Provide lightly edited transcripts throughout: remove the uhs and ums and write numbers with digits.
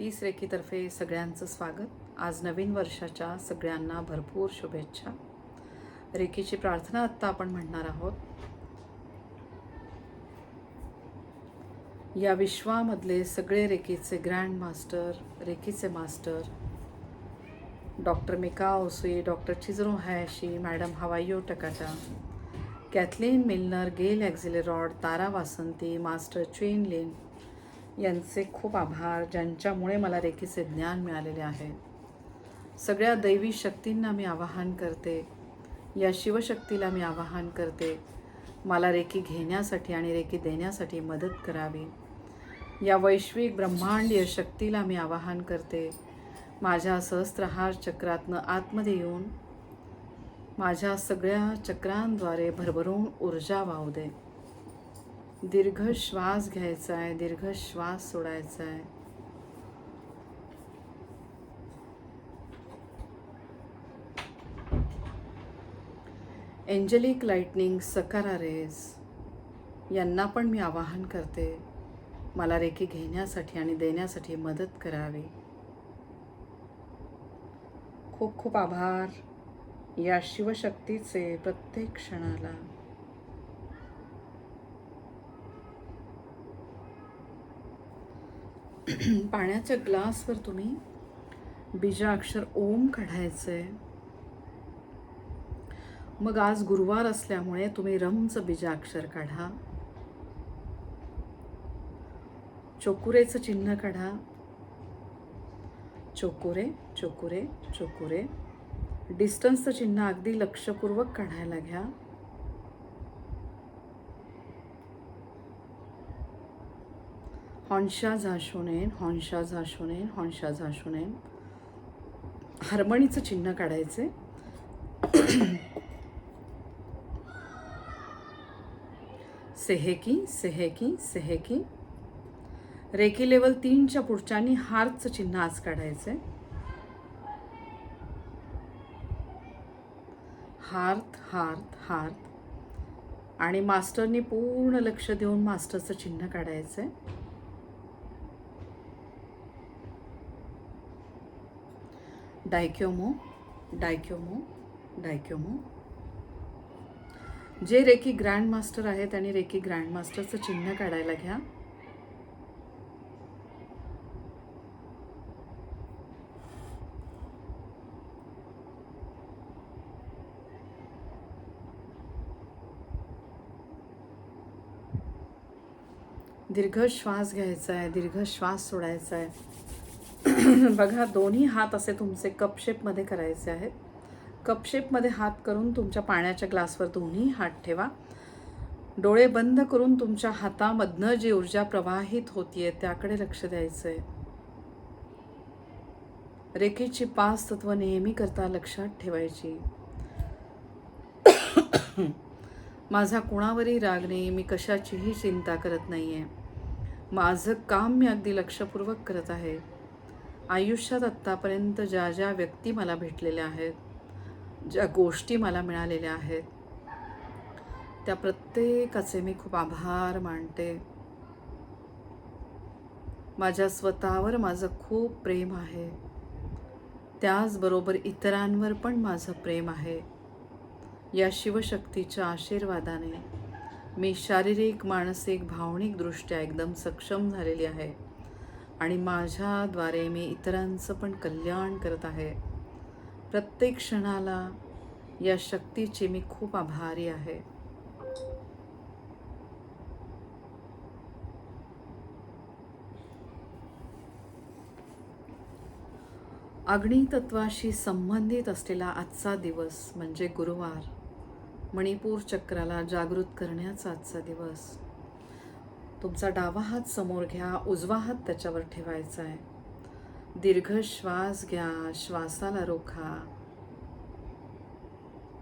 Piece रेकीतर्फे सगळ्यांचं स्वागत. आज नवीन वर्षाच्या सगळ्यांना भरपूर शुभेच्छा. रेकीची प्रार्थना आत्ता आपण म्हणणार आहोत. या विश्वामधले सगळे रेकीचे ग्रँड मास्टर, रेकीचे master doctor Mikao Usui, doctor Chujiro Hayashi, madam Hawayo Takata, Kathleen Milner, Gail Axelrod, तारा वासंती, मास्टर च्वेन लिन यांचे खूप आभार, ज्यांच्यामुळे मला रेकीचे ज्ञान मिळालेले आहे. सगळ्या दैवी शक्तींना मी आवाहन करते, या शिवशक्तीला मी आवाहन करते, मला रेकी घेण्यासाठी आणि रेकी देण्यासाठी मदत करावी. या वैश्विक ब्रह्मांडीय शक्तीला मी आवाहन करते, माझ्या सहस्त्रहार चक्रातनं आतमध्ये येऊन माझ्या सगळ्या चक्रांद्वारे भरभरून ऊर्जा वाहू दे. दीर्घ श्वास घ्यायचा आहे, दीर्घ श्वास सोडायचा आहे. एंजेलिक लाइटनिंग सकारा रेज यांना पण मी आवाहन करते, मला रेकी घेण्यासाठी आणि देण्यासाठी मदत करावी. खूप खूप आभार या शिवशक्तीचे प्रत्येक क्षणाला. पाण्याच्या ग्लासवर तुम्ही बीजाक्षर ओम काढायचंय. मग आज गुरुवार असल्यामुळे तुम्ही रमचं बीजाक्षर काढा. चोकुरेचं चिन्ह काढा. चोकुरे चोकुरे चोकुरे. डिस्टन्सचं चिन्ह अगदी लक्षपूर्वक काढायला घ्या. हॉन्शा झाशोनेन, हॉन्शा झाशोनेन, हॉन्शा झाशोनेन. हार्मणीचं चिन्ह काढायचे. सेहेकी सेहेकी सेहेकी. रेकी लेवल 3च्या पुढच्यानी हार्टचं चिन्ह आज काढायचंय. Hearth hearth hearth. आणि मास्टरनी पूर्ण लक्ष देऊन मास्टरचं चिन्ह काढायचंय. डायक्योमो डायक्योमो डायक्योमो. जे रेकी ग्रँड मास्टर आहेत आणि रेकी ग्रँड मास्टरचं चिन्ह काढायला घ्या. दीर्घ श्वास घ्यायचा आहे, दीर्घ श्वास सोडायचा आहे. बघा, दोन्ही हात असे तुमचे कप शेपमध्ये करायचे आहेत. कप शेपमध्ये हात करून तुमच्या पाण्याच्या ग्लासवर दोन्ही हात ठेवा. डोळे बंद करून तुमच्या हातामधनं जी ऊर्जा प्रवाहित होतीये त्याकडे लक्ष द्यायचं आहे. रेकीची 5 तत्व नेहमी करता लक्षात ठेवायची. माझा कोणावरही राग नाही, मी कशाचीही चिंता करत नाहीये. माझं काम मी अगदी लक्षपूर्वक करत आहे. आयुष्यात आत्तापर्यंत ज्या ज्या व्यक्ती मला भेटलेल्या आहेत, ज्या गोष्टी मला मिळालेल्या आहेत, त्या प्रत्येकाचे मी खूप आभार मानते. माझ्या स्वतःवर माझं खूप प्रेम आहे, त्याचबरोबर इतरांवर पण माझं प्रेम आहे. या शिवशक्तीच्या आशीर्वादाने मी शारीरिक, मानसिक, भावनिकदृष्ट्या एकदम सक्षम झालेली आहे आणि माझ्याद्वारे मी इतरांचं पण कल्याण करत आहे. प्रत्येक क्षणाला या शक्तीची मी खूप आभारी आहे. अग्नितत्वाशी संबंधित असलेला आजचा दिवस म्हणजे गुरुवार, मणिपूर चक्राला जागृत करण्याचा आजचा दिवस. तुमचा डावा हात समोर घ्या, उजवा हात त्याच्यावर ठेवायचा आहे. दीर्घ श्वास घ्या, श्वासाला रोखा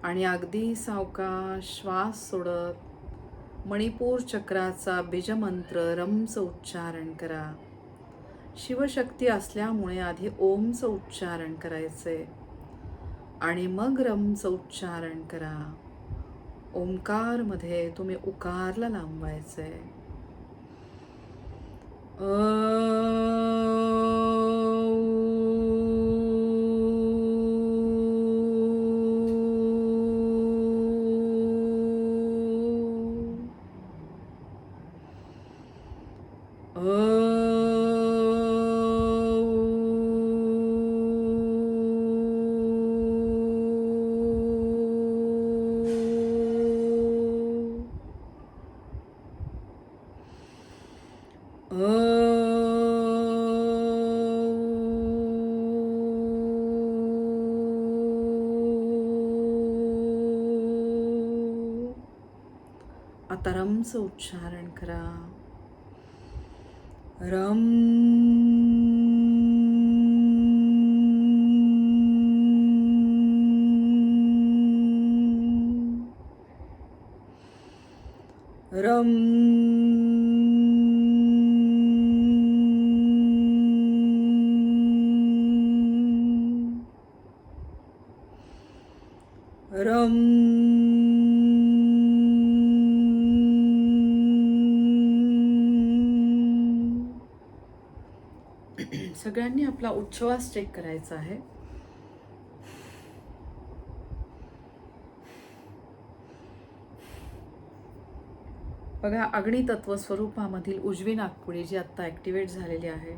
आणि अगदी सावकाश श्वास सोडत मणिपूर चक्राचा बीजमंत्र रमचं उच्चारण करा. शिवशक्ती असल्यामुळे आधी ओमचं उच्चारण करायचंय आणि मग रमचं उच्चारण करा. ओंकारमध्ये तुम्ही उकारला लांबवायचंय. आता रमचं उच्चारण करा. रम. रम. रम. सगळ्यांनी आपला उच्छ्वास चेक करायचा आहे. बघा, अग्नितत्व स्वरूपामधील उजवी नाकपुडी जी आत्ता ॲक्टिवेट झालेली आहे,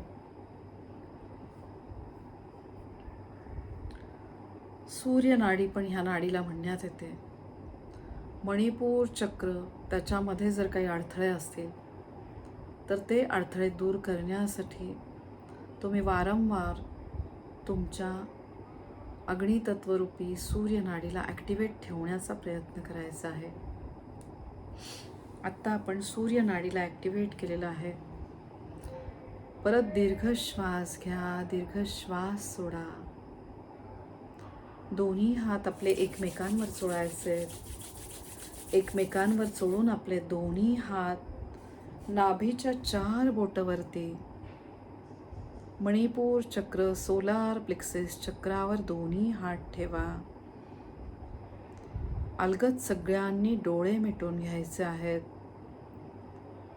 सूर्य नाडी पण ह्या नाडीला म्हणण्यात येते. मणिपूर चक्र, त्याच्यामध्ये जर काही अडथळे असतील तर ते अडथळे दूर करण्यासाठी तुम्ही वारंवार तुमच्या अग्नितत्वरूपी सूर्य नाडीला ॲक्टिवेट ठेवण्याचा प्रयत्न करायचा आहे. आत्ता आपण सूर्य नाडीला ॲक्टिवेट केलेलं आहे. परत दीर्घ श्वास घ्या, दीर्घ श्वास सोडा. दोन्ही हात आपले एकमेकांवर चोळायचे. एकमेकांवर चोळून आपले दोन्ही हात नाभीच्या 4 बोटावरती मणिपूर चक्र, सोलार प्लेक्सेस चक्रावर दोन्ही हात ठेवा. अलगद सगळ्यांनी डोळे मिटून घ्यायचे आहेत.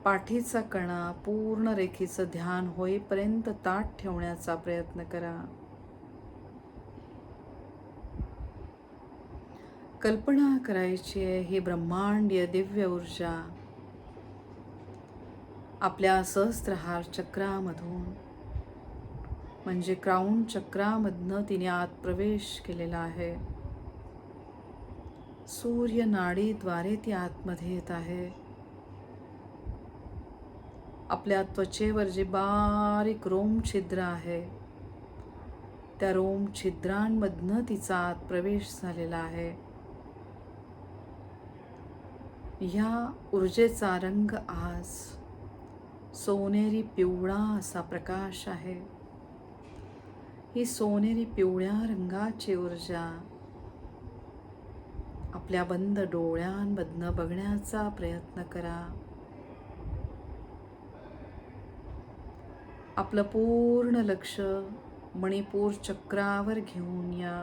पाठीचा कणा पूर्ण रेखेचं ध्यान होईपर्यंत ताठ ठेवण्याचा प्रयत्न करा. कल्पना करायची आहे, ही ब्रह्मांडीय दिव्य ऊर्जा आपल्या सहस्त्रहार चक्रामधून म्हणजे क्राउन चक्रामधनं तिने आत प्रवेश केलेला आहे. सूर्य नाडीद्वारे ती आतमध्ये येत आहे. आपल्या त्वचेवर जे बारीक रोम छिद्र आहे, त्या रोम छिद्रांमधनं तिचा आत प्रवेश झालेला आहे. ह्या ऊर्जेचा रंग आज सोनेरी पिवळा असा प्रकाश आहे. ही सोनेरी पिवळ्या रंगाची ऊर्जा आपल्या बंद डोळ्यांमधनं बघण्याचा प्रयत्न करा. आपलं पूर्ण लक्ष मणिपूर चक्रावर घेऊन या.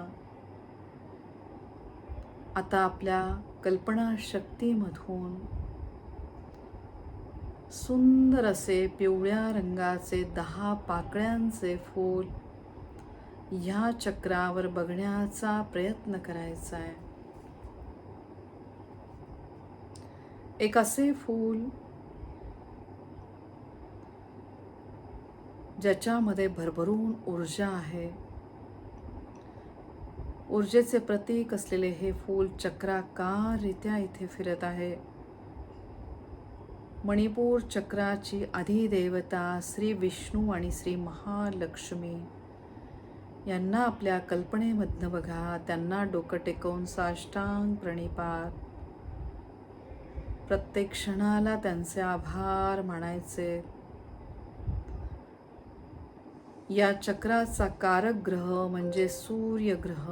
आता आपल्या कल्पना शक्तीमधून सुंदर असे पिवळ्या रंगाचे 10 पाकळ्यांचे फूल ह्या चक्रावर बघण्याचा प्रयत्न करायचा आहे. एक असे फूल ज्याच्यामध्ये भरभरून ऊर्जा आहे. ऊर्जेचे प्रतीक असलेले हे फूल चक्राकाररित्या इथे फिरत आहे. मणिपूर चक्राची अधिदेवता श्री विष्णू आणि श्री महालक्ष्मी यांना आपल्या कल्पनेमधनं बघा. त्यांना डोकं टेकवून साष्टांग प्रणिपात. प्रत्येक क्षणाला त्यांचे आभार मानायचे. या चक्राचा कारक ग्रह म्हणजे सूर्यग्रह.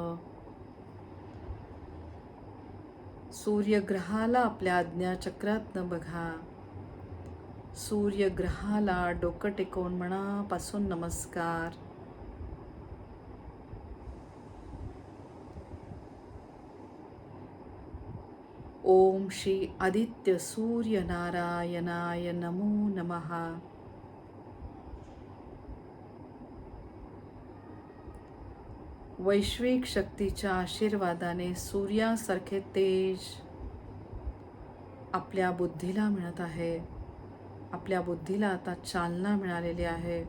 सूर्यग्रहाला आपल्या आज्ञाचक्रातनं बघा. सूर्यग्रहाला डोकं टेकवून मनापासून नमस्कार. ओम श्री आदित्य सूर्य नारायणाय नमो नमः. वैश्विक शक्तीच्या आशीर्वादाने सूर्यासारखे तेज आपल्या बुद्धीला मिळत आहे. आपल्या बुद्धीला आता चालना मिळालेली आहे.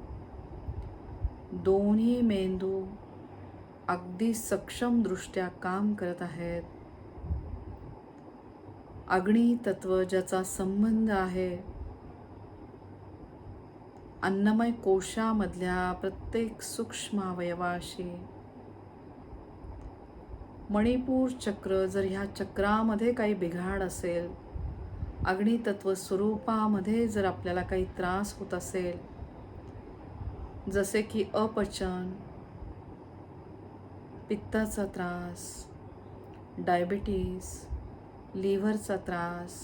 दोन्ही मेंदू अगदी सक्षमदृष्ट्या काम करत आहेत. अग्नी तत्व ज्याचा संबंध आहे अन्नमय कोशामधल्या प्रत्येक सूक्ष्म अवयवाशी. मणिपूर चक्र, जर ह्या चक्रामध्ये काही बिघाड असेल अग्नितत्व स्वरूपामध्ये जर आपल्याला काही त्रास होत असेल, जसे की अपचन, पित्ताचा त्रास, डायबिटीस, लिव्हरचा त्रास,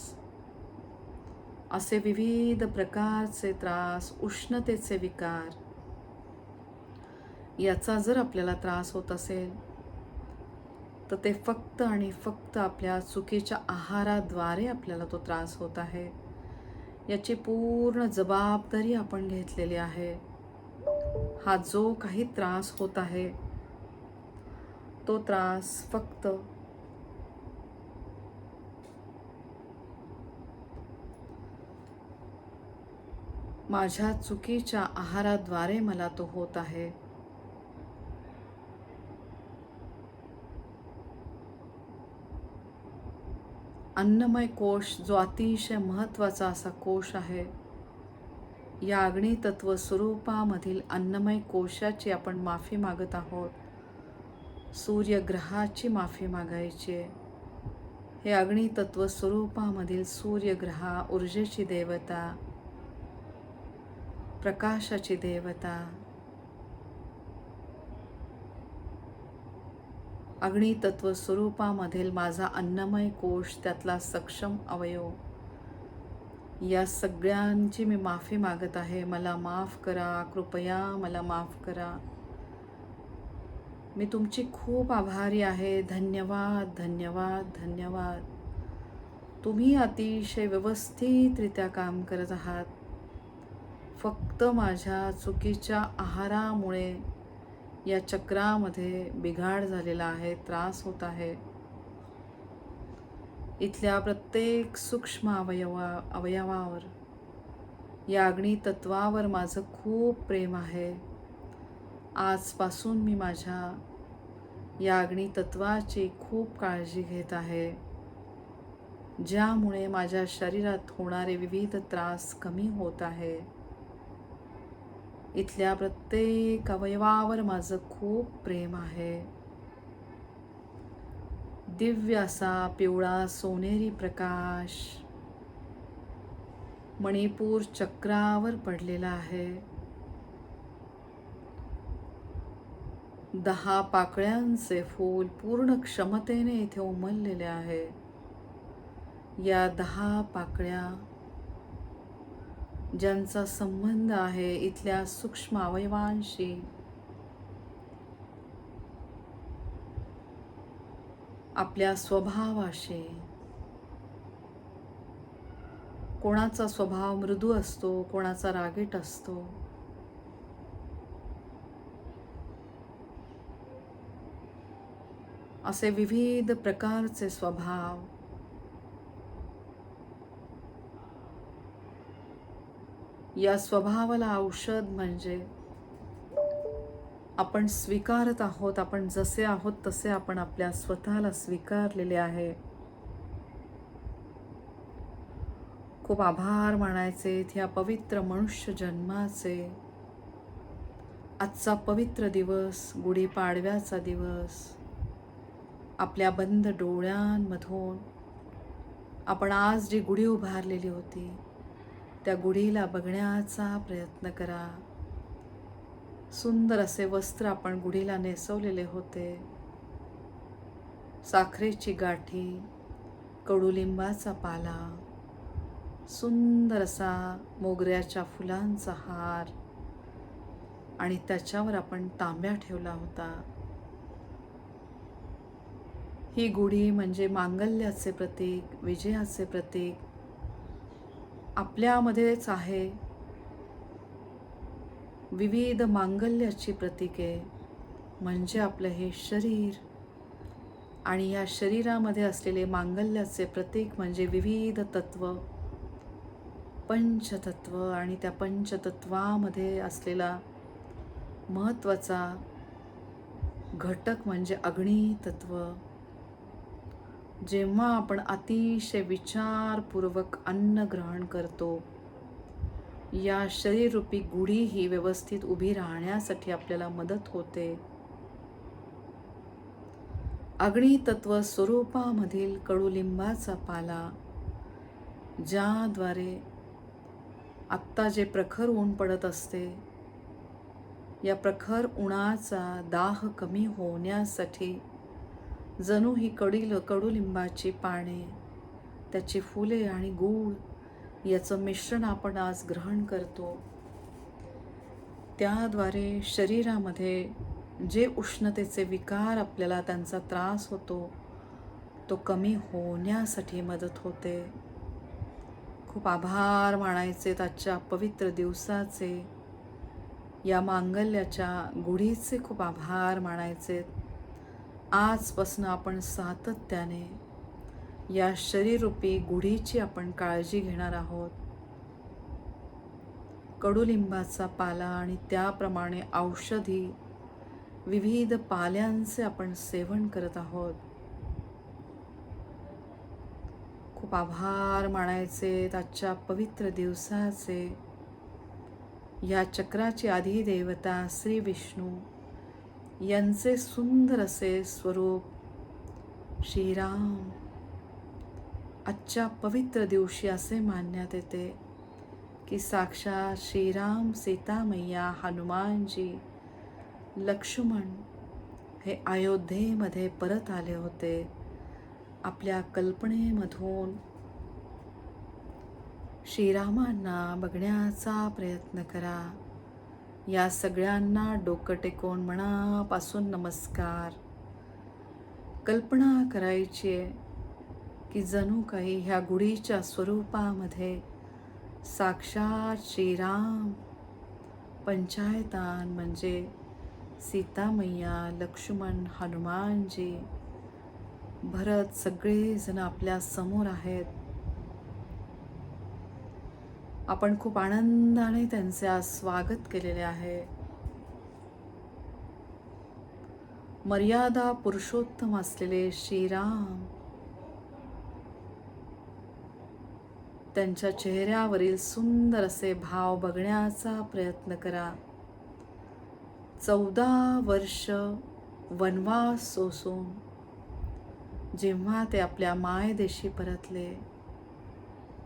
असे विविध प्रकारचे त्रास, उष्णतेचे विकार, याचा जर आपल्याला त्रास होत असेल तर ते फक्त आणि फक्त आपल्या चुकीच्या आहाराद्वारे आपल्याला तो त्रास होत आहे, याची पूर्ण जबाबदारी आपण घेतलेली आहे. हा जो काही त्रास होत आहे तो त्रास फक्त माझ्या चुकीच्या आहाराद्वारे मला तो होत आहे. अन्नमय कोश जो अतिशय महत्त्वाचा असा कोश आहे, या अग्नितत्व स्वरूपामधील अन्नमय कोशाची आपण माफी मागत आहोत. सूर्यग्रहाची माफी मागायची आहे. हे अग्नितत्व स्वरूपामधील सूर्यग्रहा ऊर्जेची देवता, प्रकाशाची देवता, अग्नितत्व स्वरूपामधील माझा अन्नमय कोश, त्यातला सक्षम अवयव, या सगळ्यांची मी माफी मागत आहे. मला माफ करा, कृपया मला माफ करा. मी तुमची खूप आभारी आहे. धन्यवाद, धन्यवाद, धन्यवाद. तुम्ही अतिशय व्यवस्थितरित्या काम करत आहात. फक्त माझ्या चुकीच्या आहारामुळे या चक्रामध्ये बिघाड झालेला आहे, त्रास होत आहे. इथल्या प्रत्येक सूक्ष्म अवयवावर या अग्नितत्वावर माझं खूप प्रेम आहे. आजपासून मी माझ्या या अग्नितत्वाची खूप काळजी घेत आहे, ज्यामुळे माझ्या शरीरात होणारे विविध त्रास कमी होत आहे. इथल्या प्रत्येक अवयवावर माझं खूप प्रेम आहे. दिव्य असा पिवळा सोनेरी प्रकाश मणिपूर चक्रावर पडलेला आहे. 10 पाकळ्यांचे फूल पूर्ण क्षमतेने इथे उमललेले आहे. या 10 पाकळ्या ज्यांचा संबंध आहे इथल्या सूक्ष्म अवयवांशी, आपल्या स्वभावाशी. कोणाचा स्वभाव मृदू असतो, कोणाचा रागीट असतो. असे विविध प्रकारचे स्वभाव या स्वभावाला औषध म्हणजे आपण स्वीकारत आहोत. आपण जसे आहोत तसे आपण आपल्या स्वतःला स्वीकारलेले आहे. खूप आभार मानायचे या पवित्र मनुष्य जन्माचे. आजचा पवित्र दिवस, गुढीपाडव्याचा दिवस, आपल्या बंद डोळ्यांमधून आपण आज जी गुढी उभारलेली होती त्या गुढीला बघण्याचा प्रयत्न करा. सुंदर असे वस्त्र आपण गुढीला नेसवलेले होते. साखरेची गाठी, कडुलिंबाचा पाला, सुंदर असा मोगऱ्याच्या फुलांचा हार आणि त्याच्यावर आपण तांब्या ठेवला होता. ही गुढी म्हणजे मांगल्याचे प्रतीक, विजयाचे प्रतीक आपल्यामध्येच आहे. विविध मांगल्याची प्रतीके म्हणजे आपलं हे शरीर, आणि या शरीरामध्ये असलेले मांगल्याचे प्रतीक म्हणजे विविध तत्व, पंचतत्व, आणि त्या पंचतत्वामध्ये असलेला महत्त्वाचा घटक म्हणजे अग्नितत्व. जेव्हा आपण अतिशय विचारपूर्वक अन्न ग्रहण करतो, या शरीररूपी गुढी ही व्यवस्थित उभी राहण्यासाठी आपल्याला मदत होते. अग्नितत्व स्वरूपामधील कडुलिंबाचा पाला ज्याद्वारे आत्ता जे प्रखर ऊन पडत असते, या प्रखर उन्हाचा दाह कमी होण्यासाठी जणू ही कडुलिंबाची पाने, त्याची फुले आणि गूळ याचं मिश्रण आपण आज ग्रहण करतो. त्याद्वारे शरीरामध्ये जे उष्णतेचे विकार आपल्याला त्यांचा त्रास होतो तो कमी होण्यासाठी मदत होते. खूप आभार मानायचे आजच्या पवित्र दिवसाचे, या मांगल्याच्या गुढीचे खूप आभार मानायचे. आजपासून आपण सातत्याने या शरीररूपी गुढीची आपण काळजी घेणार आहोत. कडुलिंबाचा पाला आणि त्याप्रमाणे औषधी विविध पाल्यांचे आपण सेवन करत आहोत. खूप आभार मानायचे आजच्या पवित्र दिवसाचे. या चक्राची अधिदेवता श्री विष्णू यांचे सुंदर असे स्वरूप श्रीराम आजच्या पवित्र दिवशी असे मानण्यात येते की साक्षात श्रीराम, सीता मैया, हनुमानजी, लक्ष्मण हे अयोध्येमध्ये परत आले होते. आपल्या कल्पनेमधून श्रीरामांना बघण्याचा प्रयत्न करा. या सगळ्यांना डोकं टेकवून मनापासून नमस्कार. कल्पना करायची आहे की जणू काही ह्या गुढीच्या स्वरूपामध्ये साक्षात श्रीराम, पंचायतान म्हणजे सीता मैया, लक्ष्मण, हनुमानजी, भरत सगळेजण आपल्या समोर आहेत. आपण खूप आनंदाने त्यांचे आज स्वागत केलेले आहे. मर्यादा पुरुषोत्तम असलेले श्रीराम, त्यांच्या चेहऱ्यावरील सुंदर असे भाव बघण्याचा प्रयत्न करा. 14 वर्ष वनवास सोसून जेव्हा ते आपल्या मायदेशी परतले,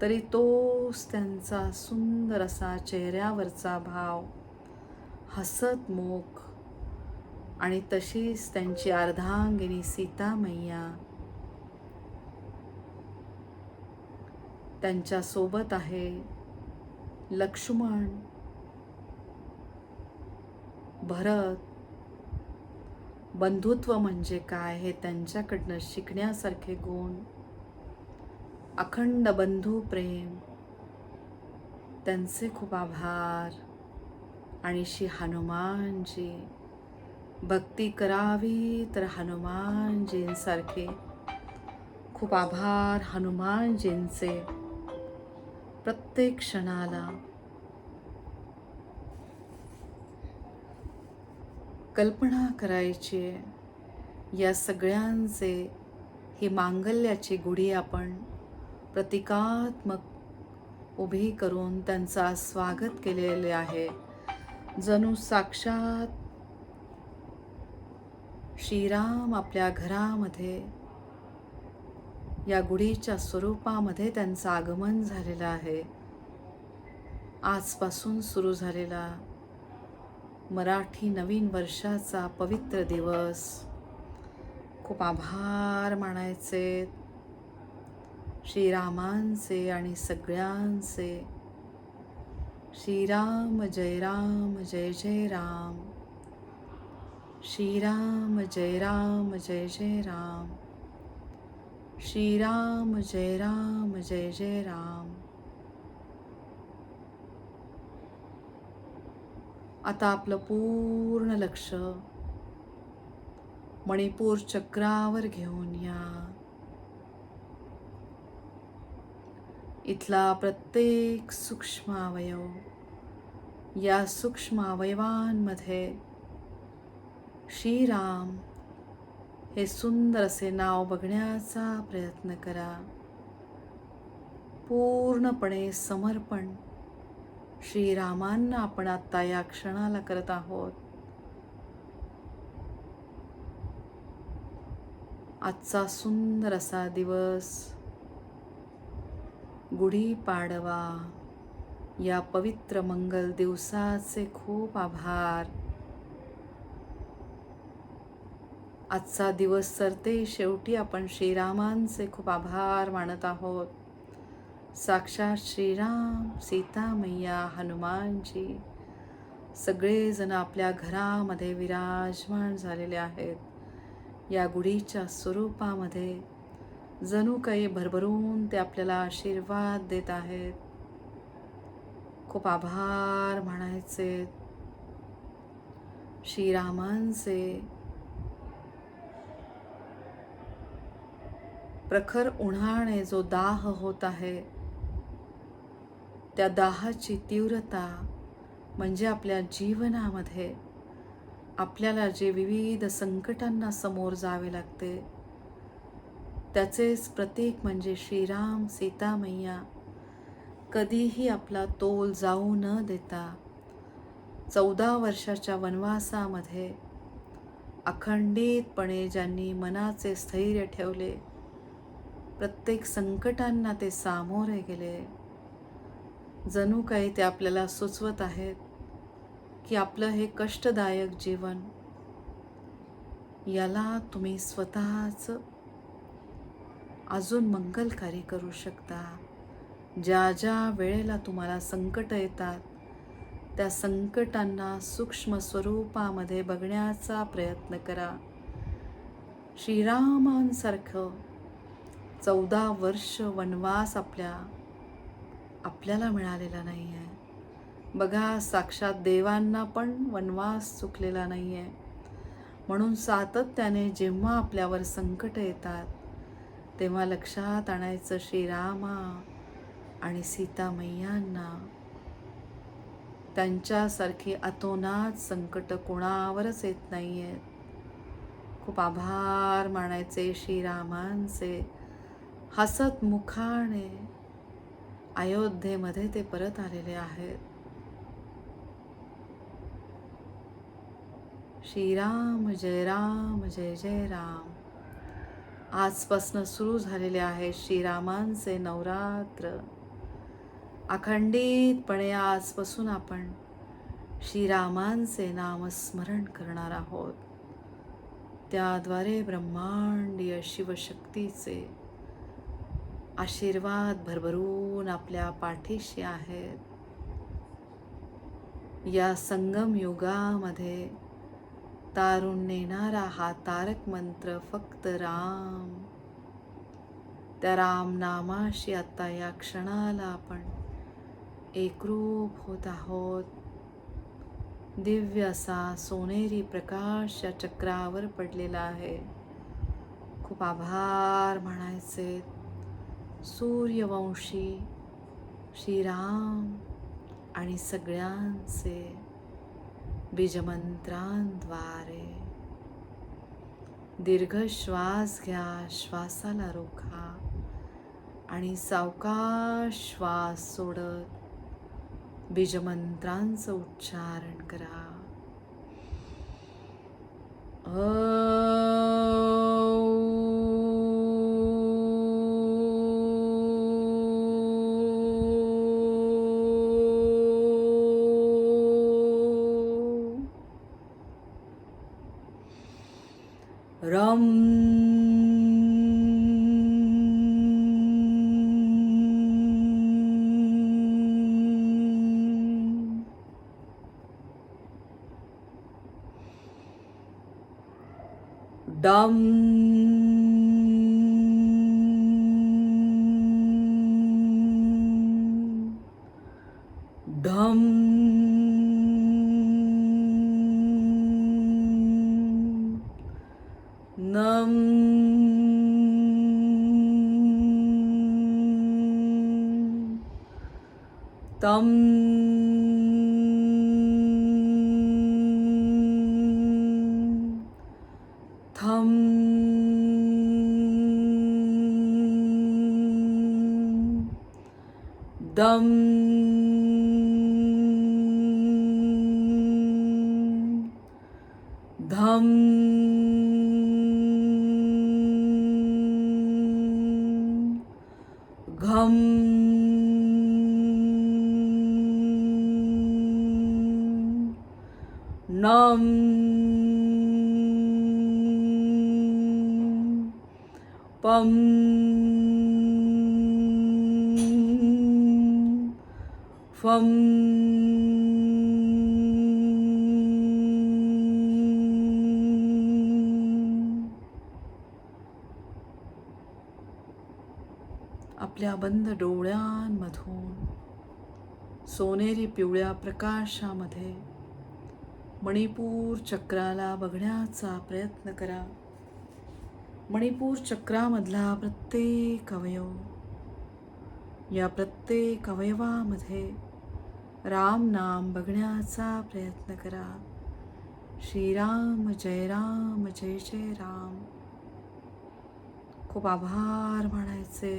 तरी तोच त्यांचा सुंदर असा चेहऱ्यावरचा भाव, हसतमुख, आणि तशीच त्यांची अर्धांगिनी सीता मैया त्यांच्या सोबत आहे. लक्ष्मण, भरत, बंधुत्व म्हणजे काय हे त्यांच्याकडनं शिकण्यासारखे गुण, अखंड बंधू प्रेम, त्यांचे खूप आभार. आणि श्री हनुमानजी, भक्ती करावी तर हनुमानजींसारखे खूप आभार हनुमानजींचे. प्रत्येक क्षणाला कल्पना करायची या सगळ्यांचे, ही मांगल्याची गुढी आपण प्रतिकात्मक उभी करून त्यांचा स्वागत केलेले आहे. जणू साक्षात श्रीराम आपल्या घरामध्ये या गुढीच्या स्वरूपामध्ये त्यांचं आगमन झालेलं आहे. आजपासून सुरू झालेला मराठी नवीन वर्षाचा पवित्र दिवस. खूप आभार मानायचे श्रीरामांचे आणि सगळ्यांचे. श्रीराम जय राम, जय जय राम. श्रीराम जय राम, जय जय राम. श्रीराम जय राम, जय जय राम. आता आपलं पूर्ण लक्ष मणिपूर चक्रावर घेऊन या. इथला प्रत्येक सूक्ष्म अवयव, या सूक्ष्म अवयवांमध्ये श्रीराम हे सुंदर असे नाव बघण्याचा प्रयत्न करा. पूर्णपणे समर्पण श्रीरामांना आपण आता या क्षणाला करत आहोत. आजचा सुंदर असा दिवस गुढीपाडवा या पवित्र मंगल दिवसाचे खूप आभार. आजचा दिवस सरते शेवटी आपण श्रीरामांचे खूप आभार मानत आहोत. साक्षात श्रीराम, सीता मैया, हनुमानजी सगळेजण आपल्या घरामध्ये विराजमान झालेले आहेत. या गुढीच्या स्वरूपामध्ये जणू काही भरभरून ते आपल्याला आशीर्वाद देत आहेत. खूप आभार मानायचे श्रीरामांचे. प्रखर उन्हाने जो दाह होत आहे, त्या दाहाची तीव्रता म्हणजे आपल्या जीवनामध्ये आपल्याला जे विविध संकटांना समोर जावे लागते, त्याचेच प्रतीक म्हणजे श्रीराम, सीता मैया कधीही आपला तोल जाऊ न देता 14 वर्षाच्या वनवासामध्ये अखंडितपणे ज्यांनी मनाचे स्थैर्य ठेवले, प्रत्येक संकटांना ते सामोरे गेले. जणू काही ते आपल्याला सुचवत आहेत की आपलं हे कष्टदायक जीवन, याला तुम्ही स्वतःच अजून मंगलकारी करू शकता. ज्या ज्या वेळेला तुम्हाला संकट येतात, त्या संकटांना सूक्ष्म स्वरूपामध्ये बघण्याचा प्रयत्न करा. श्रीरामांसारखं 14 वर्ष वनवास आपल्याला मिळालेला नाही आहे. बघा, साक्षात देवांना पण वनवास चुकलेला नाही आहे. म्हणून सातत्याने जेव्हा आपल्यावर संकट येतात, तेव्हा लक्षात आणायचं श्रीरामा आणि सीता मैयांना. त्यांच्यासारखी अतोनात संकट कोणावरच येत नाही आहेत. खूप आभार मानायचे श्रीरामांचे. हसत मुखाने अयोध्येमध्ये ते परत आलेले आहेत. श्रीराम जय राम, जय जय राम. आजपासून सुरू झालेले आहे श्रीरामांचे नवरात्र. अखंडितपणे आजपासून आपण श्रीरामांचे नामस्मरण करणार आहोत. त्याद्वारे ब्रह्मांडीय शिवशक्तीचे आशीर्वाद भरभरून आपल्या पाठीशी आहेत. या संगम युगामध्ये तारून नेणारा हा तारक मंत्र फक्त राम. त्या राम नामाशी आता या क्षणाला आपण एकरूप होत आहोत. दिव्य असा सोनेरी प्रकाश या चक्रावर पडलेला आहे. खूप आभार मानायचे सूर्यवंशी श्रीराम आणि सगळ्यांचे बीजमंत्रांद्वारे. दीर्घ श्वास घ्या, श्वासाला रोखा आणि सावकाश श्वास सोडत बीजमंत्रांचं उच्चारण करा. रम डम ढम नम तम थम दम धम घम नम पम फम आपल्या बंद डोळ्यांमधून सोनेरी पिवळ्या प्रकाशामध्ये मणिपूर चक्राला बघण्याचा प्रयत्न करा. मणिपूर चक्रामधला प्रत्येक अवयव, या प्रत्येक अवयवामध्ये राम नाम बघण्याचा प्रयत्न करा. श्रीराम जय जय राम. खूप आभार मानायचे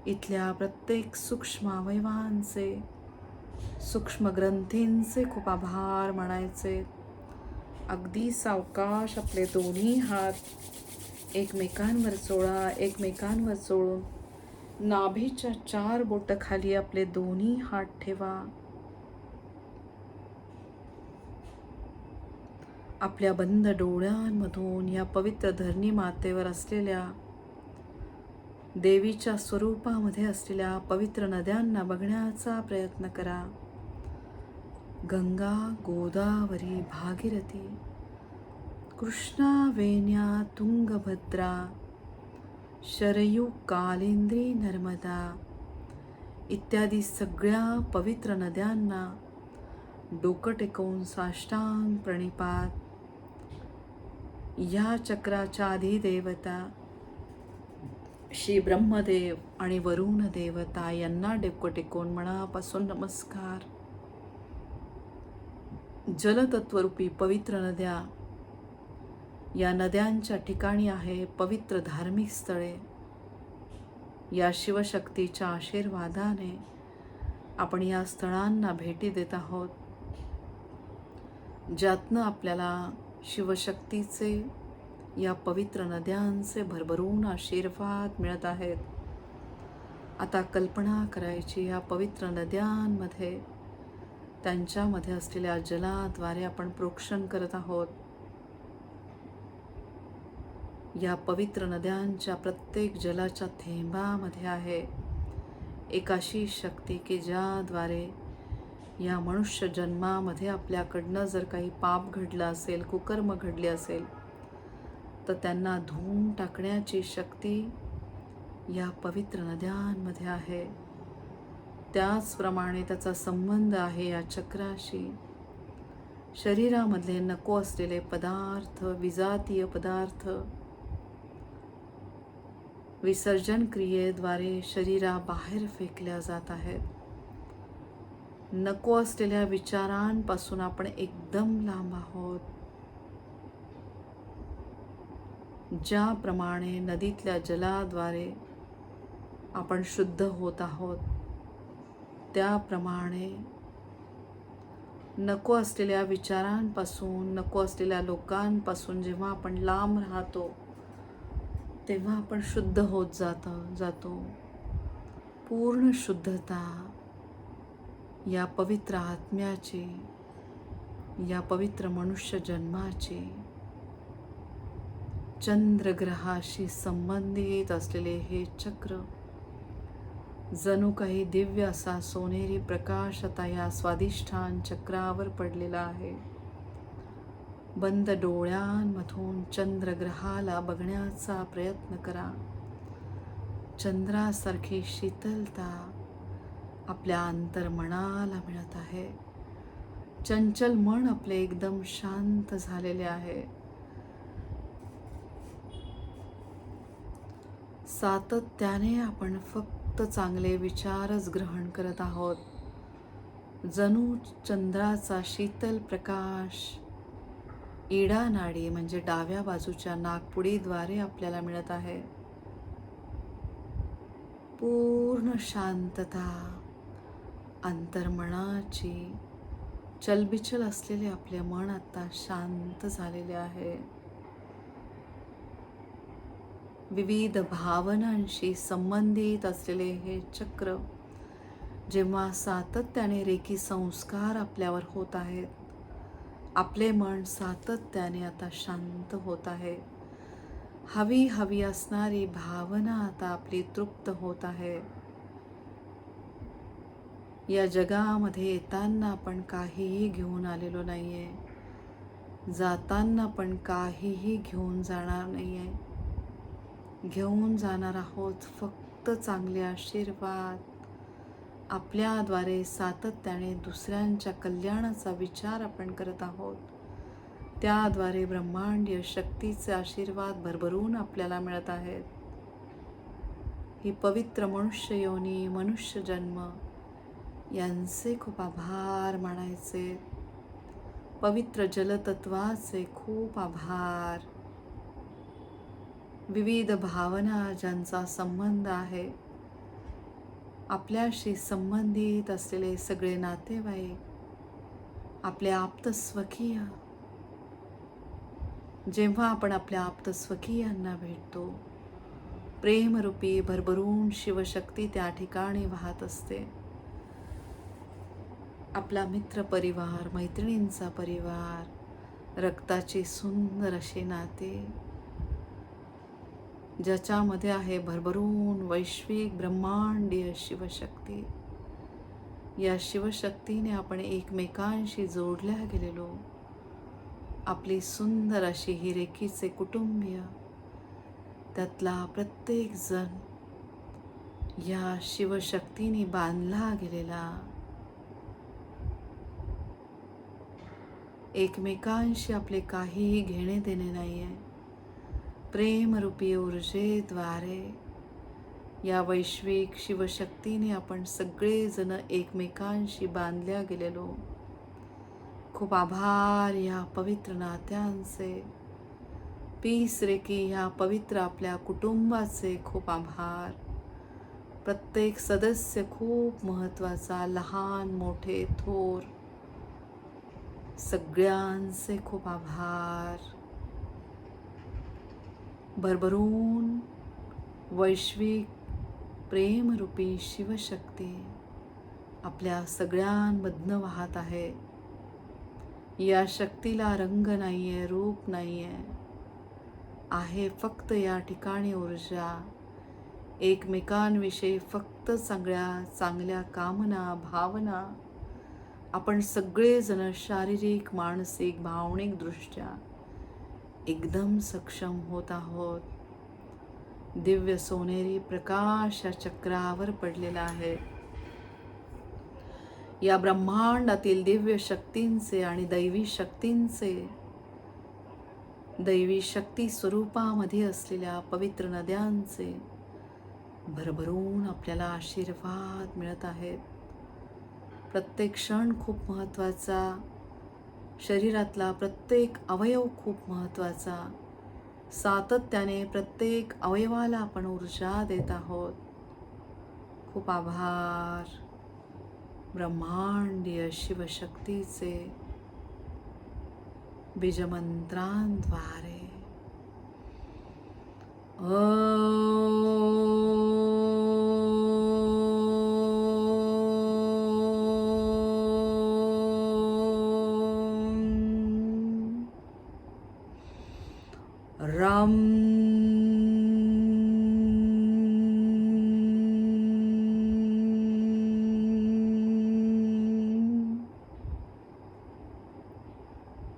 इथल्या प्रत्येक सूक्ष्म अवयवांचे, सूक्ष्म ग्रंथींचे खूप आभार मानायचे. अगदी सावकाश आपले दोन्ही हात एकमेकांवर चोळा. एकमेकांवर चोळून नाभीच्या 4 बोटं खाली आपले दोन्ही हात ठेवा. आपल्या बंद डोळ्यांमधून या पवित्र धरणी मातेवर असलेल्या देवीच्या स्वरूपामध्ये असलेल्या पवित्र नद्यांना बघण्याचा प्रयत्न करा. गंगा, गोदावरी, भागीरथी, कृष्णा, वेण्या, तुंगभद्रा, शरयू, कालिंदी, नर्मदा इत्यादी सगळ्या पवित्र नद्यांना डोकं टेकवून साष्टांग प्रणिपात. या चक्राच्या अधिदेवता श्री ब्रह्मदेव आणि वरुण देवता यांना डोकं टेकवून मनापासून नमस्कार. जलतत्वरूपी पवित्र नद्या, या नद्यांच्या ठिकाणी आहे पवित्र धार्मिक स्थळे. या शिवशक्तीच्या आशीर्वादाने आपण या स्थळांना भेटी देत आहोत, ज्यातनं आपल्याला शिवशक्तीचे, या पवित्र नद्यांचे भरभरून आशीर्वाद मिळत आहेत. आता कल्पना करायची, या पवित्र नद्यांमध्ये त्यांच्यामध्ये असलेल्या जलाद्वारे आपण प्रोक्षण करत आहोत. या पवित्र नद्यांच्या प्रत्येक जलाच्या थेंबामध्ये आहे एक अशी शक्ती की ज्याद्वारे या मनुष्य जन्मामध्ये आपल्याकडनं जर काही पाप घडलं असेल, कुकर्म घडले असेल, तर त्यांना धुवून टाकण्याची शक्ती या पवित्र नद्यांमध्ये आहे. त्याचप्रमाणे त्याचा संबंध आहे या चक्राशी. शरीरामधले नको असलेले पदार्थ, विजातीय पदार्थ विसर्जन क्रियेद्वारे शरीराबाहेर फेकल्या जात आहेत. नको असलेल्या विचारांपासून आपण एकदम लांब आहोत. ज्याप्रमाणे नदीतल्या जलाद्वारे आपण शुद्ध होत आहोत, त्याप्रमाणे नको असलेल्या विचारांपासून, नको असलेल्या लोकांपासून जेव्हा आपण लांब राहतो, तेव्हा आपण शुद्ध होत जातो. पूर्ण शुद्धता या पवित्र आत्म्याची, या पवित्र मनुष्य जन्माची, चंद्रग्रहाशी संबंधित असलेले हे चक्र जणू काही दिव्य असा सोनेरी प्रकाश आता या स्वादिष्ठान चक्रावर पडलेला आहे. बंद डोळ्यांमधून चंद्रग्रहाला बघण्याचा प्रयत्न करा. चंद्रासारखी शीतलता आपल्या अंतर्मनाला मिळत आहे. चंचल मन आपले एकदम शांत झालेले आहे. सातत्याने आपण फक्त चांगले विचारच ग्रहण करत आहोत. जणू चंद्राचा शीतल प्रकाश इडा नाडी म्हणजे डाव्या बाजूच्या नाकपुडीद्वारे आपल्याला मिळत आहे. पूर्ण शांतता अंतर्मनाची. चलबिचल असलेले आपले मन आता शांत झालेले आहे. विविध भावनांशी संबंधित असलेले हे चक्र जेव्हा सातत्याने रेकी संस्कार आपल्यावर होत आहेत, आपले मन सातत्याने आता शांत होत आहे. हवी हवी असणारी भावना आता आपली तृप्त होत आहे. या जगामध्ये येताना आपण काहीही घेऊन आलेलो नाहीये, जाताना पण काहीही घेऊन जाणार नाहीये. घेऊन जाणार आहोत फक्त चांगले आशीर्वाद. आपल्याद्वारे सातत्याने दुसऱ्यांच्या कल्याणाचा विचार आपण करत आहोत. त्याद्वारे ब्रह्मांडीय शक्तीचे आशीर्वाद भरभरून आपल्याला मिळत आहेत. ही पवित्र मनुष्य योनी, मनुष्य जन्म यांचे खूप आभार मानायचे. पवित्र जलतत्वाचे खूप आभार. विविध भावना ज्यांचा संबंध आहे, आपल्याशी संबंधित असलेले सगळे नातेवाईक, आपले आप्तस्वकीय, जेव्हा आपण आपल्या आप्तस्वकीयांना भेटतो, प्रेमरूपी भरभरून शिवशक्ती त्या ठिकाणी वाहत असते. आपला मित्र परिवार, मैत्रिणींचा परिवार, रक्ताची सुंदर अशी नाते, ज्याच्यामध्ये आहे भरभरून वैश्विक ब्रह्मांडीय शिवशक्ती. या शिवशक्तीने आपण एकमेकांशी जोडल्या गेलेलो. आपली सुंदर अशी ही रेखीचे कुटुंबीय, त्यातला प्रत्येक जण या शिवशक्तीने बांधला गेलेला. एकमेकांशी आपले काहीही घेणे देणे नाहीये. प्रेमरूपी ऊर्जेद्वारे या वैश्विक शिवशक्तीने आपण सगळेजण एकमेकांशी बांधल्या गेलेलो. खूप आभार या पवित्र नात्यांचे. पीस रेकी ह्या पवित्र आपल्या कुटुंबाचे खूप आभार. प्रत्येक सदस्य खूप महत्त्वाचा, लहान मोठे थोर सगळ्यांचे खूप आभार. भरभरून वैश्विक प्रेमरूपी शिवशक्ती आपल्या सगळ्यांमधनं वाहत आहे. या शक्तीला रंग नाहीये, रूप नाहीये, आहे फक्त या ठिकाणी ऊर्जा. एकमेकांविषयी फक्त चांगल्या कामना, भावना. आपण सगळेजण शारीरिक, मानसिक, भावनिक दृष्ट्या एकदम सक्षम होत आहोत. दिव्य सोनेरी प्रकाश या चक्रावर पडलेला आहे. या ब्रह्मांडातील दिव्य शक्तींचे आणि दैवी शक्तींचे, दैवी शक्ती स्वरूपामध्ये असलेल्या पवित्र नद्यांचे भरभरून आपल्याला आशीर्वाद मिळत आहेत. प्रत्येक क्षण खूप महत्त्वाचा, शरीरातला प्रत्येक अवयव खूप महत्त्वाचा. सातत्याने प्रत्येक अवयवाला आपण ऊर्जा देत आहोत. खूप आभार ब्रह्मांडीय शिवशक्तीचे. बीजमंत्रांद्वारे राम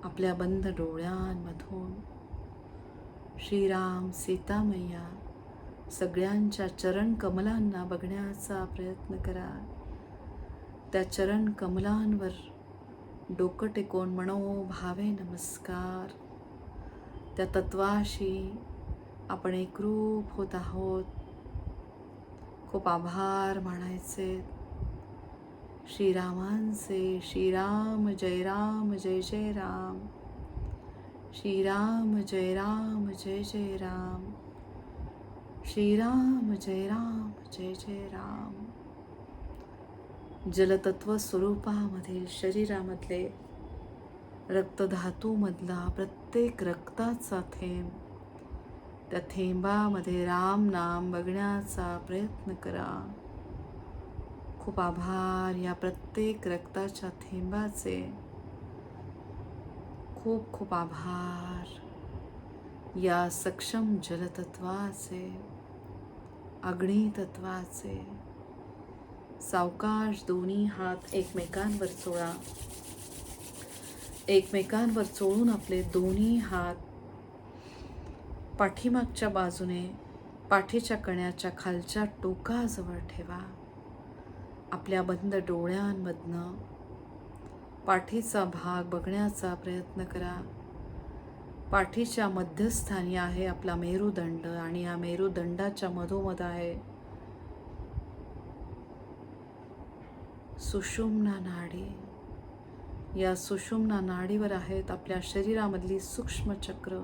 आपल्या बंद डोळ्यांमधून श्रीराम, सीतामैया सगळ्यांच्या चरण कमलांना बघण्याचा प्रयत्न करा. त्या चरण कमलांवर डोकं टेकून मनोभावे नमस्कार. त्या तत्वाशी आपण एकरूप होत आहोत. खूप आभार मानायचे श्रीरामांचे. श्रीराम जय राम जय जय राम. श्रीराम जय राम जय जय राम. श्रीराम जय राम जय जय राम. जलतत्व स्वरूपामधील शरीरामधले रक्तधातूमधला प्रत्येक रक्ताचा थेंब, त्या थेंबामध्ये राम नाम बघण्याचा प्रयत्न करा. खूप आभार या प्रत्येक रक्ताच्या थेंबाचे. खूप खूप आभार या सक्षम जलतत्वाचे, अग्नितत्वाचे. सावकाश दोन्ही हात एकमेकांवर चोळा. एकमेकांवर चोळून आपले दोन्ही हात पाठीमागच्या बाजूने पाठीच्या कण्याच्या खालच्या टोकाजवळ ठेवा. आपल्या बंद डोळ्यांमधनं पाठीचा भाग बघण्याचा प्रयत्न करा. पाठीच्या मध्यस्थानी आहे आपला मेरुदंड आणि या मेरुदंडाच्या मधोमध आहे सुषुम्ना नाडी. या सुषुम्ना नाडीवर आहेत आपल्या शरीरामधली सूक्ष्म चक्र.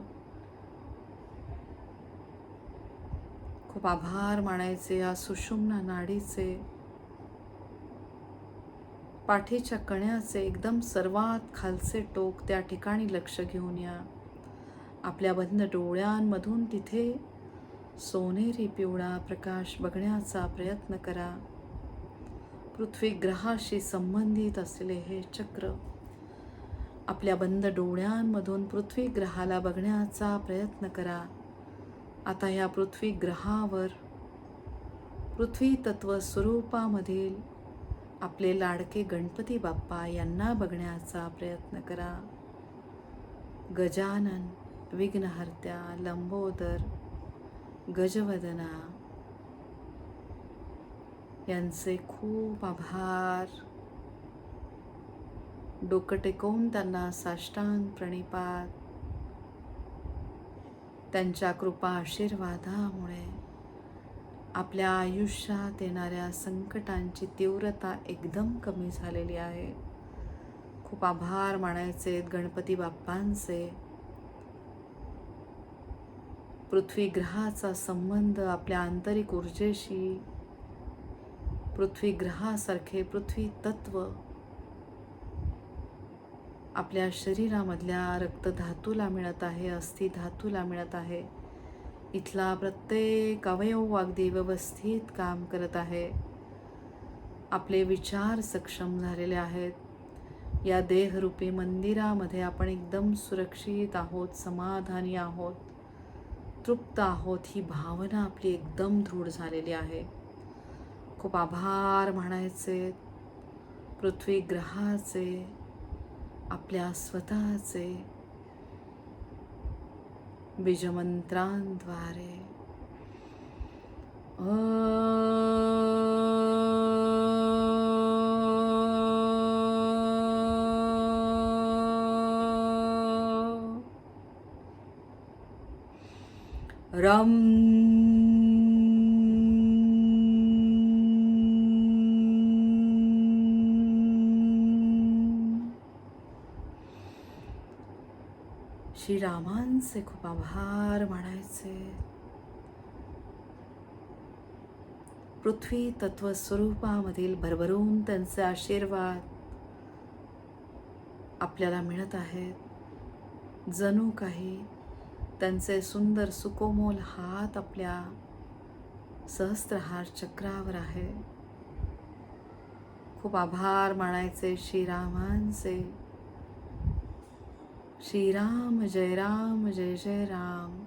खूप आभार मानायचे या सुषुम्ना नाडीचे. पाठीच्या कण्याचे एकदम सर्वात खालचे टोक त्या ठिकाणी लक्ष घेऊन या. आपल्या बंद डोळ्यांमधून तिथे सोनेरी पिवळा प्रकाश बघण्याचा प्रयत्न करा. पृथ्वी ग्रहाशी संबंधित असलेले हे चक्र आपल्या बंद डोळ्यांमधून पृथ्वी ग्रहाला बघण्याचा प्रयत्न करा. आता या पृथ्वी ग्रहावर पृथ्वी तत्व स्वरूपामधील आपले लाडके गणपती बाप्पा यांना बघण्याचा प्रयत्न करा. गजानन, विघ्नहर्त्या, लंबोदर, गजवदना यांचे खूप आभार. डोकं टेकवून त्यांना साष्टांग प्रणिपात. त्यांच्या कृपा आशीर्वादामुळे आपल्या आयुष्यात येणाऱ्या संकटांची तीव्रता एकदम कमी झालेली आहे. खूप आभार मानायचे गणपती बाप्पांचे. पृथ्वी ग्रहाचा संबंध आपल्या आंतरिक ऊर्जेशी, पृथ्वी ग्रहासारखे पृथ्वी तत्व आपल्या शरीरामधल्या रक्तधातूला मिळत आहे, अस्थि धातूला मिळत आहे. इथला प्रत्येक अवयव अगदी व्यवस्थित काम करत आहे. आपले विचार सक्षम झालेले आहेत. या देहरूपी मंदिरामध्ये आपण एकदम सुरक्षित आहोत, समाधानी आहोत, तृप्त आहोत. ही भावना आपली एकदम दृढ झालेली आहे. खूप आभार म्हणायचे पृथ्वी ग्रहाचे, आपल्या स्वतःचे. बीजमंत्रांद्वारे रम श्रीरामांचे खूप आभार मानायचे. पृथ्वी तत्व स्वरूपामधील भरभरून त्यांचे आशीर्वाद आपल्याला मिळत आहेत. जणू काही त्यांचे सुंदर सुकोमल हात आपल्या सहस्त्रहार चक्रावर आहे. खूप आभार मानायचे श्रीरामांचे. श्रीराम जय राम जय जय राम.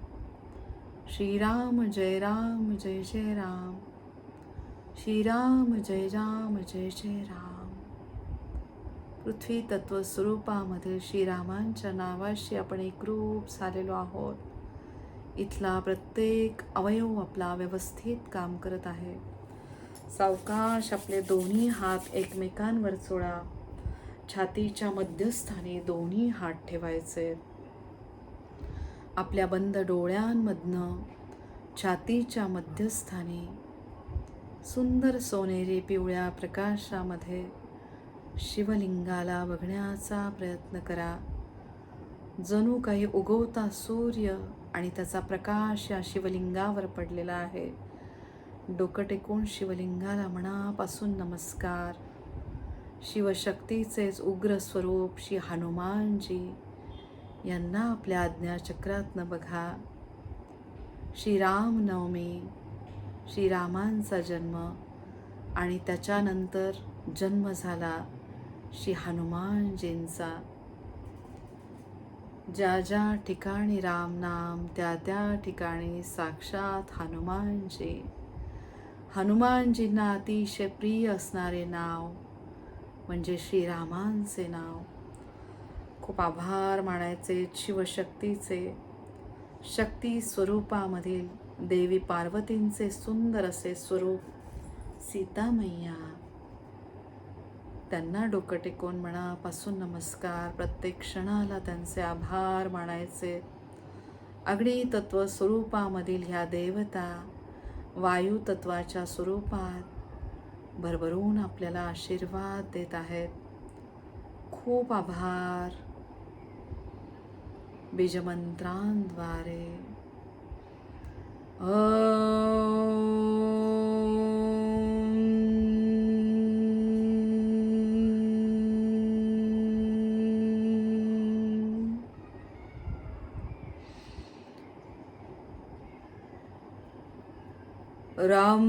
श्रीराम जय राम जय जय राम. श्रीराम जय राम जय जय राम. पृथ्वी तत्व स्वरूपामध्ये श्रीरामांच्या नावाशी आपण एकरूप झालेलो आहोत. इथला प्रत्येक अवयव आपला व्यवस्थित काम करत आहे. सावकाश आपले दोन्ही हात एकमेकांवर चोळा. छातीच्या मध्यस्थानी दोन्ही हात ठेवायचे. आपल्या बंद डोळ्यांमधनं छातीच्या मध्यस्थानी सुंदर सोनेरी पिवळ्या प्रकाशामध्ये शिवलिंगाला बघण्याचा प्रयत्न करा. जणू काही उगवता सूर्य आणि त्याचा प्रकाश या शिवलिंगावर पडलेला आहे. डोकं टेकून शिवलिंगाला मनापासून नमस्कार. शिवशक्तीचेच उग्र स्वरूप श्री हनुमानजी यांना आपल्या आज्ञाचक्रातनं बघा. श्रीरामनवमी, श्रीरामांचा जन्म आणि त्याच्यानंतर जन्म झाला श्री हनुमानजींचा. ज्या ज्या ठिकाणी राम नाम त्या त्या ठिकाणी साक्षात हनुमानजी. हनुमानजींना अतिशय प्रिय असणारे नाव म्हणजे श्रीरामांचे नाव. खूप आभार मानायचे शिवशक्तीचे. शक्ती स्वरूपामधील देवी पार्वतींचे सुंदर असे स्वरूप सीता मैया, त्यांना डोकं टेकून मनापासून नमस्कार. प्रत्येक क्षणाला त्यांचे आभार मानायचे. अग्नी तत्व स्वरूपामधील ह्या देवता वायू तत्वाच्या स्वरूपात भरभरून आपल्याला आशीर्वाद देत आहेत. खूप आभार. बीजमंत्रांद्वारे राम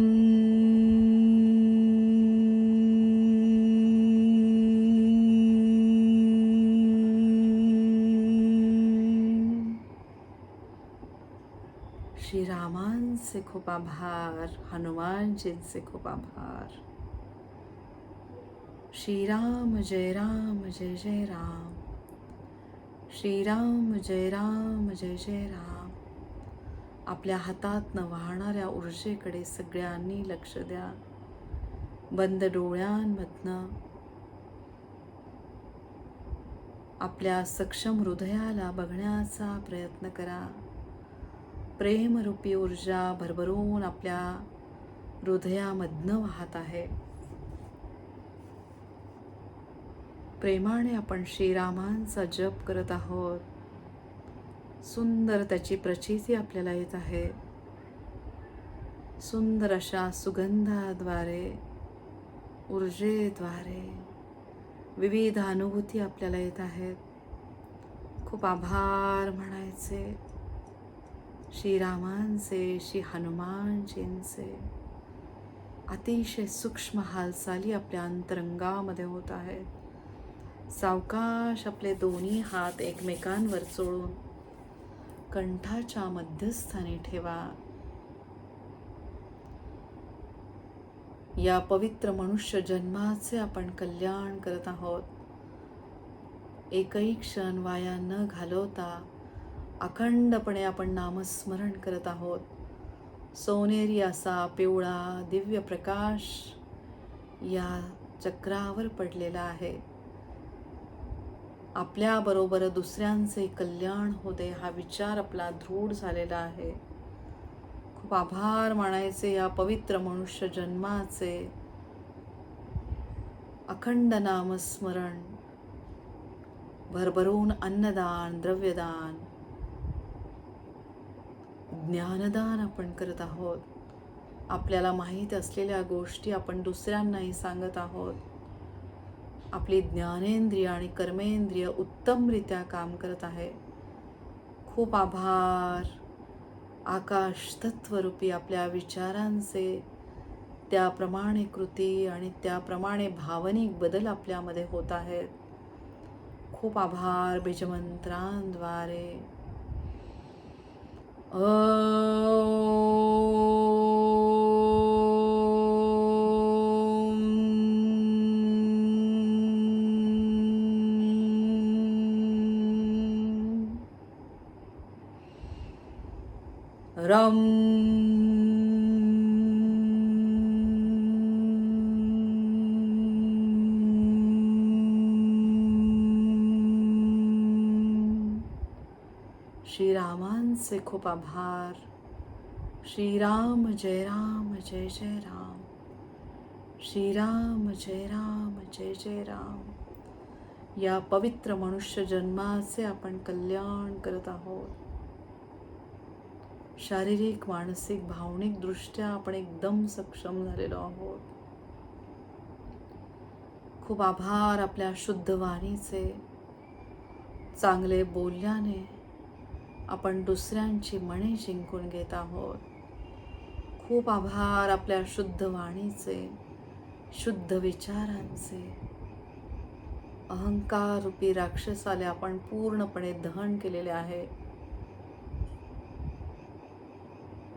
श्रीरामांचे खूप आभार. हनुमानजींचे खूप आभार. श्रीराम जय राम जय जय राम. श्रीराम जय राम जय जय राम. आपल्या हातातनं वाहणाऱ्या ऊर्जेकडे सगळ्यांनी लक्ष द्या. बंद डोळ्यांमधनं आपल्या सक्षम हृदयाला बघण्याचा प्रयत्न करा. प्रेमरूपी ऊर्जा भरभरून आपल्या हृदयामधनं वाहत आहे. प्रेमाने आपण श्रीरामांचा जप करत आहोत. सुंदर त्याची प्रचिती आपल्याला येत आहे. सुंदर अशा सुगंधाद्वारे, ऊर्जेद्वारे विविध अनुभूती आपल्याला येत आहेत. खूप आभार म्हणायचे श्रीरामांचे, श्री हनुमानजींचे. अतिशय सूक्ष्म हालचाली आपल्या अंतरंगामध्ये होत आहेत. सावकाश आपले दोन्ही हात एकमेकांवर चोळून कंठाच्या मध्यस्थानी ठेवा. या पवित्र मनुष्य जन्माचे आपण कल्याण करत आहोत. एकही क्षण वाया न घालवता अखंडपणे आपण नामस्मरण करत आहोत. सोनेरी असा पिवळा दिव्य प्रकाश या चक्रावर पडलेला आहे. आपल्याबरोबर दुसऱ्यांचे कल्याण होते हा विचार आपला दृढ झालेला आहे. खूप आभार मानायचे या पवित्र मनुष्य जन्माचे. अखंड नामस्मरण, भरभरून अन्नदान, द्रव्यदान, ज्ञानदान आपण करत आहोत. आपल्याला माहीत असलेल्या गोष्टी आपण दुसऱ्यांनाही सांगत आहोत. आपली ज्ञानेंद्रिय आणि कर्मेंद्रिय उत्तमरित्या काम करत आहे. खूप आभार. आकाश तत्वरूपी आपल्या विचारांचे त्याप्रमाणे कृती आणि त्याप्रमाणे भावनिक बदल आपल्यामध्ये होत आहेत. खूप आभार. बीजमंत्रांद्वारे राम श्रीरामांचे खूप आभार. श्रीराम जय राम जय जय राम. श्रीराम जय राम जय जय राम. या पवित्र मनुष्य जन्माचे आपण कल्याण करत आहोत. शारीरिक, मानसिक, भावनिक दृष्ट्या आपण एकदम सक्षम झालेलो आहोत. खूप आभार आपल्या शुद्ध वाणीचे. चांगले बोलल्याने आपण दुसऱ्यांची मने जिंकून घेत आहोत. खूप आभार आपल्या शुद्ध वाणीचे, शुद्ध विचारांचे. अहंकार रूपी राक्षसाला आपण पूर्णपणे दहन केलेले आहे.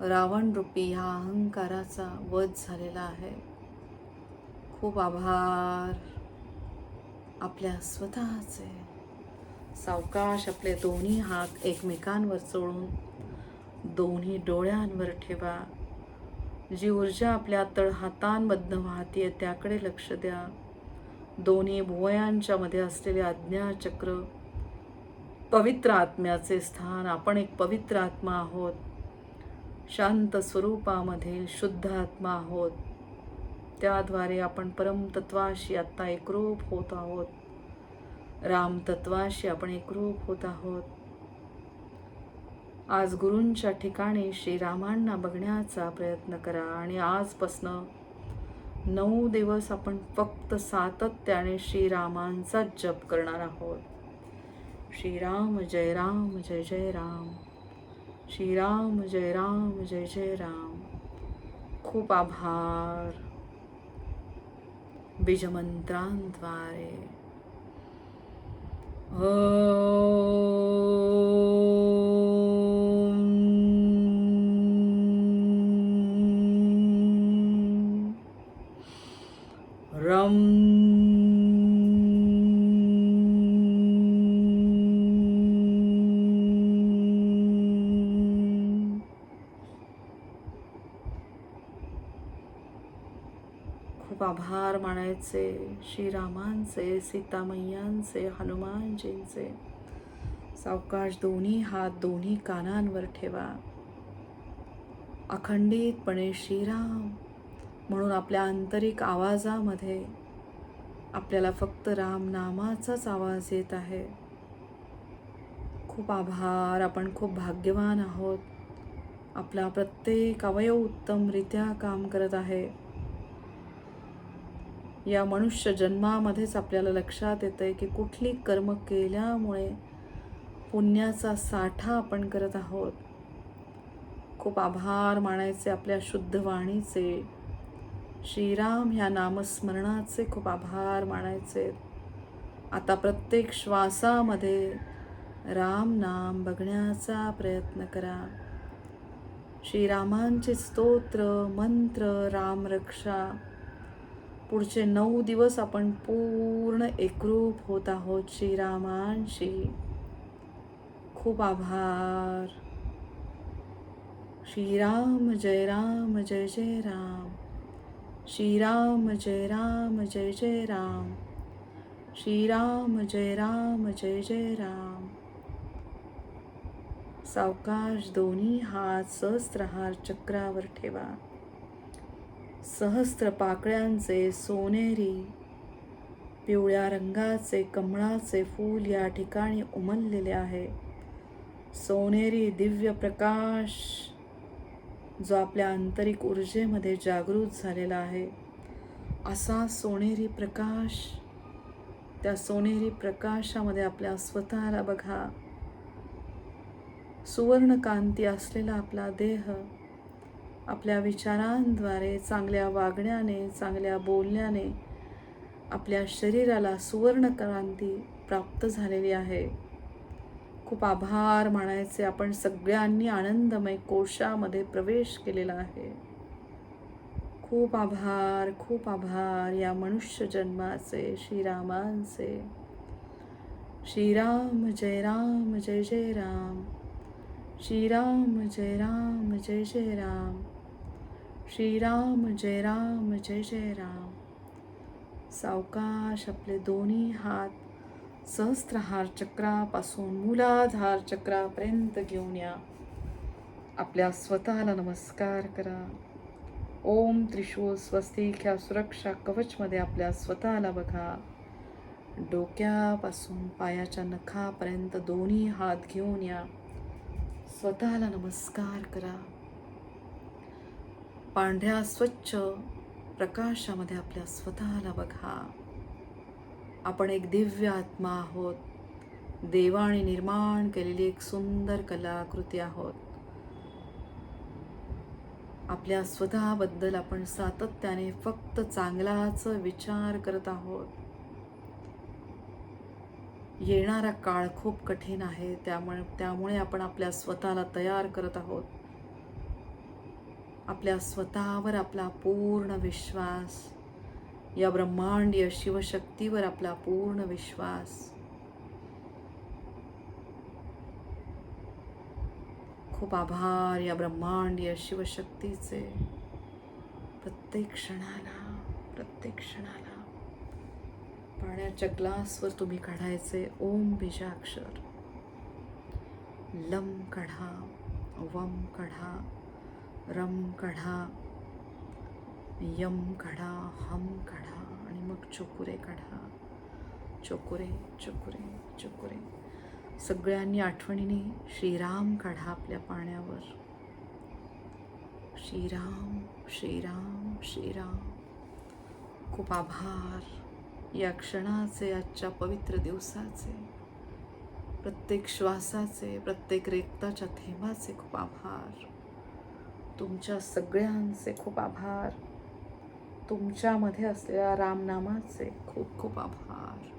रावण रूपी ह्या अहंकाराचा वध झालेला आहे. खूप आभार आपल्या स्वतःचे. सावकाश आपले दोन्ही हात एकमेकांवर चोळून दोन्ही डोळ्यांवर ठेवा. जी ऊर्जा आपल्या तळहातांमधनं वाहतीये त्याकडे लक्ष द्या. दोन्ही भुवयांच्या मध्ये असलेले आज्ञाचक्र, पवित्र आत्म्याचे स्थान. आपण एक पवित्र आत्मा आहोत, शांत स्वरूपामधील शुद्ध आत्मा आहोत. त्याद्वारे आपण परमतत्वाशी आत्ता एकरूप होत आहोत. रामतत्वाशी आपण एकरूप होत आहोत. आज गुरूंच्या ठिकाणी श्रीरामांना बघण्याचा प्रयत्न करा आणि आजपासनं 9 दिवस आपण फक्त सातत्याने श्रीरामांचा जप करणार आहोत. श्रीराम जय राम जय जय राम. श्रीराम जय राम जय जय राम. खूप आभार. बीजमंत्रांद्वारे रम खूप आभार मानायचे श्रीरामांचे, सीतामय्यांचे, हनुमानजींचे. सावकाश दोन्ही हात दोन्ही कानांवर ठेवा. अखंडितपणे श्रीराम म्हणून आपल्या आंतरिक आवाजामध्ये आपल्याला फक्त राम नामाचाच आवाज येत आहे. खूप आभार. आपण खूप भाग्यवान आहोत. आपला प्रत्येक अवयव उत्तमरित्या काम करत आहे. या मनुष्य जन्मामध्येच आपल्याला लक्षात येतंय की कुठली कर्म केल्यामुळे पुण्याचा साठा आपण करत आहोत. खूप आभार मानायचे आपल्या शुद्ध वाणीचे, श्रीराम ह्या नामस्मरणाचे खूप आभार मानायचे. आता प्रत्येक श्वासामध्ये राम नाम बघण्याचा प्रयत्न करा. श्रीरामांचे स्तोत्र, मंत्र, रामरक्षा. पुढचे 9 दिवस आपण पूर्ण एकरूप होत आहोत श्रीरामांशी. खूप आभार. श्रीराम जय राम जय जय राम. श्रीराम जय राम जय जय राम. श्रीराम जय राम जय जय राम. सावकाश दोन्ही हात सहस्त्रहार चक्रावर ठेवा. सहस्त्र पाकळ्यांचे सोनेरी पिवळ्या रंगाचे कमळाचे फूल या ठिकाणी उमललेले आहे. सोनेरी दिव्य प्रकाश जो आपल्या आंतरिक ऊर्जेमध्ये जागृत झालेला आहे. असा सोनेरी प्रकाश. त्या सोनेरी प्रकाशामध्ये आपल्या स्वतःला बघा. सुवर्णकांती असलेला आपला देह आपल्या विचारांद्वारे, चांगल्या वागण्याने, चांगल्या बोलण्याने आपल्या शरीराला सुवर्णक्रांती प्राप्त झालेली आहे. खूप आभार मानायचे. आपण सगळ्यांनी आनंदमय कोशामध्ये प्रवेश केलेला आहे. खूप आभार, खूप आभार या मनुष्य जन्माचे, श्रीरामांचे. श्रीराम जय राम जय जय राम. श्रीराम जय राम जय जय राम. श्रीराम जय राम जय जय राम. सावकाश आपले दोन्ही हात सहस्त्रहार चक्रापासून मूलाधार चक्रापर्यंत घेऊन या. आपल्या स्वतःला नमस्कार करा. ओम त्रिशूल स्वस्तिक ह्या सुरक्षा कवचमध्ये आपल्या स्वतःला बघा. डोक्यापासून पायाच्या नखापर्यंत दोन्ही हात घेऊन या. स्वतःला नमस्कार करा. पांढऱ्या स्वच्छ प्रकाशामध्ये आपल्या स्वतःला बघा. आपण एक दिव्य आत्मा आहोत. देवाने निर्माण केलेली एक सुंदर कलाकृती आहोत. आपल्या स्वतःबद्दल आपण सातत्याने फक्त चांगलाच विचार करत आहोत. येणारा काळ खूप कठीण आहे, त्यामुळे आपण आपल्या स्वतःला तयार करत आहोत. आपल्या स्वतःवर आपला पूर्ण विश्वास, या ब्रह्मांडीय शिवशक्तीवर आपला पूर्ण विश्वास. खूप आभार या ब्रह्मांडीय शिवशक्तीचे. प्रत्येक क्षणाला पाण्याच्या ग्लासवर तुम्ही काढायचे ओम बीजाक्षर. लम काढा, वम काढा, रम काढा, यम काढा, हम काढा आणि मग चोकुरे काढा. चोकुरे चोकुरे चोकुरे. सगळ्यांनी आठवणीने श्रीराम काढा आपल्या पाण्यावर. श्रीराम श्रीराम श्रीराम. खूप आभार या क्षणाचे, आजच्या पवित्र दिवसाचे, प्रत्येक श्वासाचे, प्रत्येक रेक्ताच्या थेंबाचे खूप आभार. तुमच्या सगळ्यांचे खूप आभार. तुमच्यामध्ये असलेल्या रामनामाचे खूप खूप आभार.